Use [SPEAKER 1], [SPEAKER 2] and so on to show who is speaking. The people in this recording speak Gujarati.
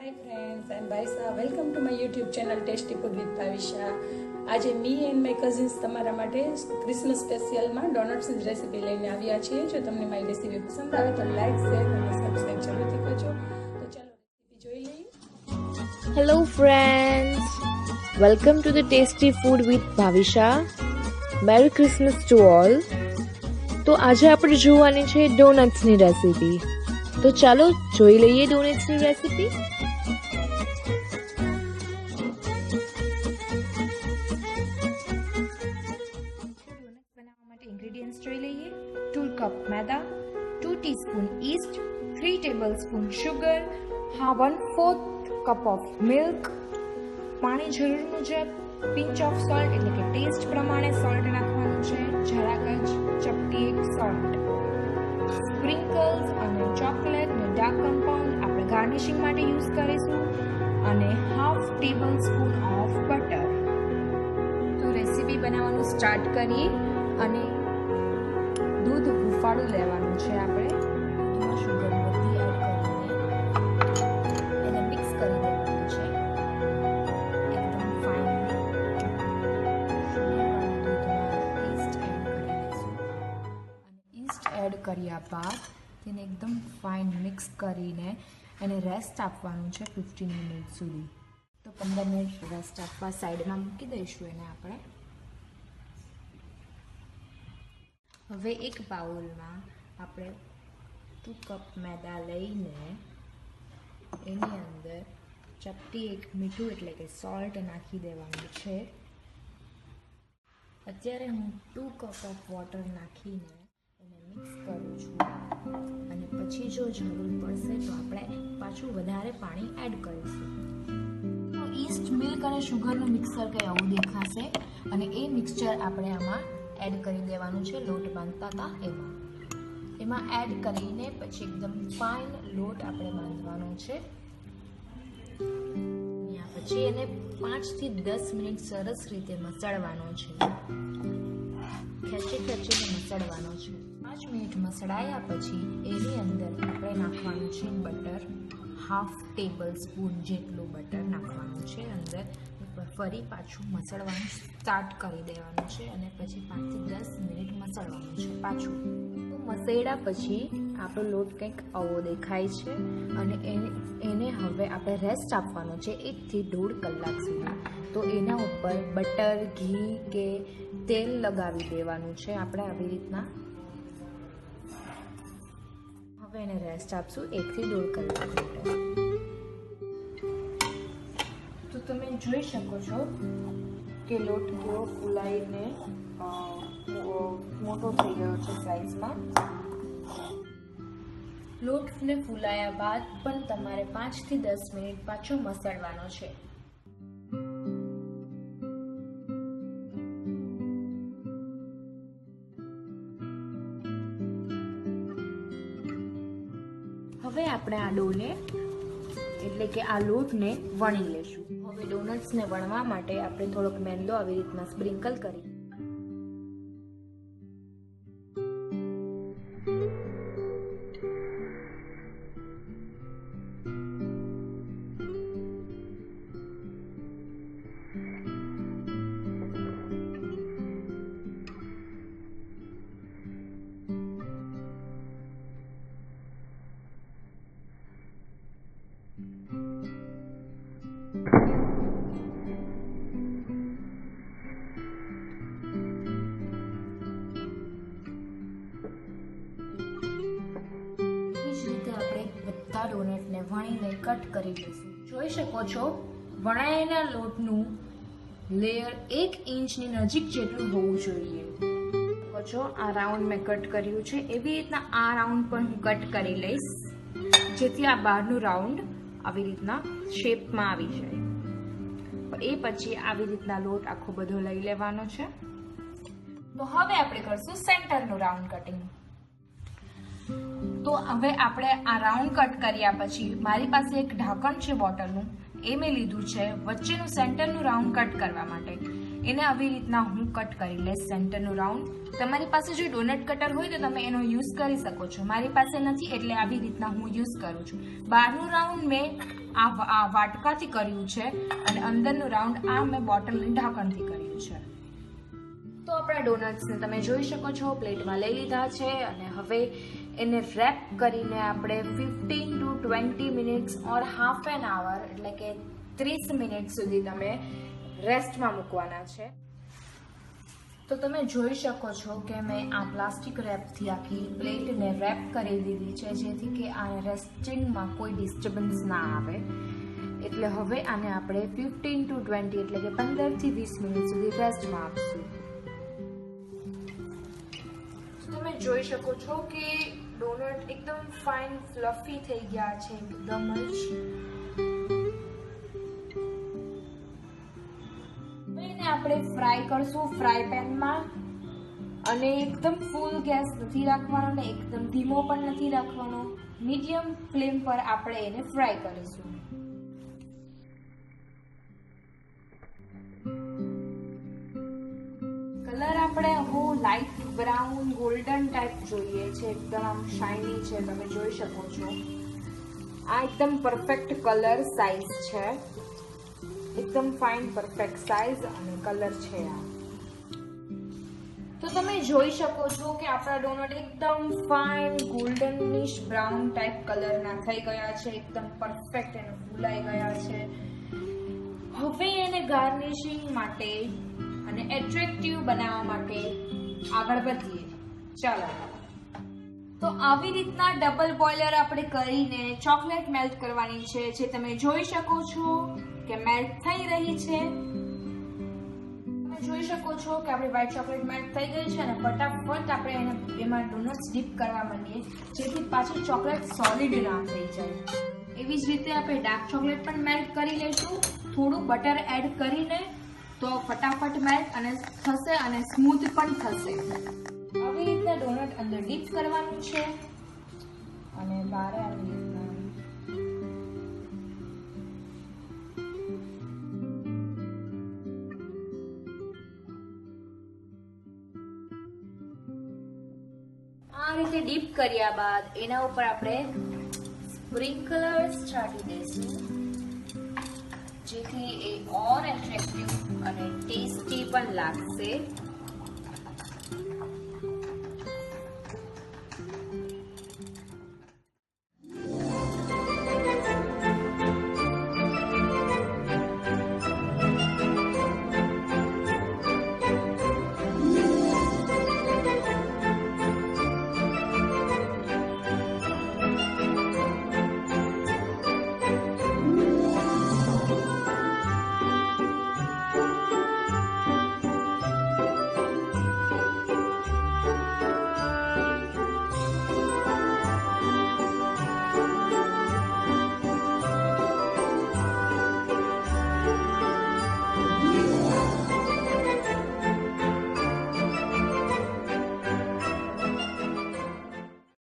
[SPEAKER 1] Hi friends, I'm Baisa. Welcome to my YouTube channel Tasty Food with Bhavisha. આજે મી એન્ડ માય કઝિન્સ તમારા માટે ક્રિસમસ સ્પેશિયલમાં ડોનટ્સની રેસીપી લઈને આવ્યા છીએ. જો તમને મારી રેસીપી પસંદ આવે તો લાઈક, શેર અને સબસ્ક્રાઇબ જરૂરથી કરજો. તો ચાલો રેસીપી જોઈ લઈએ.
[SPEAKER 2] Hello friends, welcome to the Tasty Food with Bhavisha. Merry Christmas to all. તો આજે આપણે જોવાની છે ડોનટ્સની રેસીપી. તો ચાલો જોઈ લઈએ ડોનટ્સની રેસીપી.
[SPEAKER 3] Ingredients જોઈ લઈએ. 2 કપ મેદા, 2 teaspoon yeast, 3 tablespoon sugar, 1/4 cup of milk, પાણી જરૂર મુજબ, પિંચ ઓફ સોલ્ટ એટલે કે ટેસ્ટ પ્રમાણે સોલ્ટ નાખવાનું છે, જરાક જ ચપટી એક સોલ્ટ, સ્પ્રિંકલ્સ અને ચોકલેટ ને ડાર્ક કમ્પાઉન્ડ આપણે ગાર્નિશિંગ માટે યુઝ કરીશું, અને 1/2 ટેબલસ્પૂન ઓફ બટર. તો રેસીપી બનાવવાનું સ્ટાર્ટ કરીએ. અને દૂધ હુંફાળું લેવાનું છે. આપણે દૂધમાં શુગર બધી એડ કરીને એને મિક્સ કરી દેવાનું છે એકદમ ફાઇનલી. શુગરવાળું દૂધમાં ઈસ્ટ એડ કરી દઈશું, અને ઈસ્ટ એડ કર્યા બાદ તેને એકદમ ફાઇન મિક્સ કરીને એને રેસ્ટ આપવાનું છે 15 મિનિટ સુધી. તો 15 મિનિટ રેસ્ટ આપવા સાઈડમાં મૂકી દઈશું એને આપણે. હવે એક બાઉલમાં આપણે 2 કપ મેદા લઈને એની અંદર ચપટી એક મીઠું એટલે કે સોલ્ટ નાખી દેવાનું છે. અત્યારે હું 2 કપ ઓફ વોટર નાખીને એને મિક્સ કરું છું, અને પછી જો જરૂર પડશે તો આપણે પાછું વધારે પાણી એડ કરીશું. તો ઈસ્ટ, મિલ્ક અને શુગરનું મિક્સર કંઈ આવું દેખાશે, અને એ મિક્સચર આપણે આમાં એડ કરી દેવાનું છે. લોટ બાંધતા હતા એમાં એડ કરીને પછી એકદમ ફાઇન લોટ આપણે બાંધવાનો છે. પછી એને 5 થી 10 મિનિટ સરસ રીતે મસળવાનો છે. ખેંચીને મસળવાનો છે. 5 મિનિટ મસળાયા પછી એની અંદર આપણે નાખવાનું છે બટર. 1/2 ટેબલસ્પૂન જેટલું બટર નાખવાનું છે અંદર. ફરી પાછું મસળવાનું સ્ટાર્ટ કરી દેવાનું છે, અને પછી 5 થી 10 મિનિટ મસળવાનું છે પાછું. તો મસળ્યા પછી આપણો લોટ કંઈક આવો દેખાય છે, અને એને હવે આપણે રેસ્ટ આપવાનો છે 1 થી 1.5 કલાક સુધી. તો એના ઉપર બટર, ઘી કે તેલ લગાવી દેવાનું છે આપણે આવી રીતના. હવે એને રેસ્ટ આપશું 1 થી 1.5 કલાક માટે. તો તમે જોઈ શકો છો કે લોટ કેવો ફૂલાઈને મોટો થઈ ગયો છે સાઈઝમાં. લોટને ફૂલાયા બાદ પણ તમારે 5 થી 10 મિનિટ પાછો મસળવાનો છે. હવે આપણે આ ડોને એટલે કે આ લોટને વણી લેશું. હવે ડોનટ્સને વણવા માટે આપણે થોડોક મેંદો આવી રીતના સ્પ્રિંકલ કરી ડોનટને વણીને કટ કરી લઈશું. જોઈ શકો છો વણાયેલા લોટનું લેયર 1 ઇંચની નજીક જેટલું હોવું જોઈએ. જો આ રાઉન્ડ મેં કટ કર્યું છે, એવી રીતના આ રાઉન્ડ પણ હું કટ કરી લઈશ, જેથી આ બહારનું રાઉન્ડ આવી રીતના શેપમાં આવી જાય. એ પછી આવી રીતના લોટ આખો બધો લઈ લેવાનો છે. તો હવે આપણે કરશું સેન્ટરનું રાઉન્ડ કટિંગ. તો હવે આપણે આ રાઉન્ડ કટ કર્યા પછી મારી પાસે એક ઢાંકણ છે બોટલનું, એ મેં લીધું છે વચ્ચેનું સેન્ટરનું રાઉન્ડ કટ કરવા માટે. એને આવી રીતના હું કટ કરી લઈશ સેન્ટરનું રાઉન્ડ. તમારી પાસે જો ડોનટ કટર હોય તો તમે એનો યુઝ કરી શકો છો. મારી પાસે નથી એટલે આવી રીતના હું યુઝ કરું છું. બહારનું રાઉન્ડ મેં આ વાટકાથી કર્યું છે અને અંદરનું રાઉન્ડ આ મેં બોટલની ઢાંકણથી કર્યું છે. તો આપણા ડોનટ્સને તમે જોઈ શકો છો પ્લેટમાં લઈ લીધા છે અને હવે એને રેપ કરીને આપણે 15 to 20 minutes or half an આવર એટલે કે 30 મિનિટ સુધી તમે રેસ્ટમાં મૂકવાના છે. તો તમે જોઈ શકો છો કે મેં આ પ્લાસ્ટિક રેપથી આખી પ્લેટને રેપ કરી દીધી છે જેથી કે આ રેસ્ટિંગમાં કોઈ ડિસ્ટર્બન્સ ના આવે. એટલે હવે આને આપણે 15 to 20 એટલે કે 15 થી 20 મિનિટ સુધી રેસ્ટમાં આપશું. તમે જોઈ શકો છો કે ડોનટ એકદમ ફાઇન ફ્લફી થઈ ગયા છે એકદમ જ. એને આપણે ફ્રાય કરશું ફ્રાય પેનમાં અને એકદમ ફૂલ ગેસ નથી રાખવાનો ને એકદમ ધીમો પણ નથી રાખવાનો, મીડિયમ ફ્લેમ પર આપણે એને ફ્રાય કરીશું. કલર આપણે લાઇટ બ્રાઉન ગોલ્ડન ટાઈપ જોઈએ છે, એકદમ આમ શાઇની છે. તમે જોઈ શકો છો આ એકદમ પરફેક્ટ કલર સાઇઝ છે, એકદમ ફાઇન પરફેક્ટ સાઇઝ અને કલર છે આ. તો તમે જોઈ શકો છો કે આપણા ડોનટ એકદમ ફાઇન ગોલ્ડનિશ બ્રાઉન ટાઈપ કલરના થઈ ગયા છે, એકદમ પરફેક્ટ અને ફૂલાઈ ગયા છે. હવે એને ગાર્નિશિંગ માટે અને એટ્રેક્ટિવ બનાવવા માટે આગળ વધીએ. ચાલો. તો આવી રીતના ડબલ બોઇલર આપણે કરીને ચોકલેટ મેલ્ટ કરવાની છે, જે તમે જોઈ શકો છો કે મેલ્ટ થઈ રહી છે. તમે જોઈ શકો છો કે આપણી વ્હાઈટ ચોકલેટ મેલ્ટ થઈ ગઈ છે અને ફટાફટ આપણે એમાં ડોનટ્સ ડીપ કરવા માંડીએ જેથી પાછી ચોકલેટ સોલિડ ના થઈ જાય. એવી જ રીતે આપણે ડાર્ક ચોકલેટ પણ મેલ્ટ કરી લઈશું, થોડું બટર એડ કરીને, તો ફટાફટ મેલ્ટ અને થશે અને સ્મૂથ પણ થશે. આવી રીતના ડોનટ અંદર ડીપ કરવાનું છે અને બહાર આવી રીતના આ રીતે ડીપ કર્યા બાદ એના ઉપર આપણે સ્પ્રિંકલર્સ છાંટી દઈશું જેથી એ ઓર એટ્રેક્ટિવ અને ટેસ્ટી પણ લાગશે.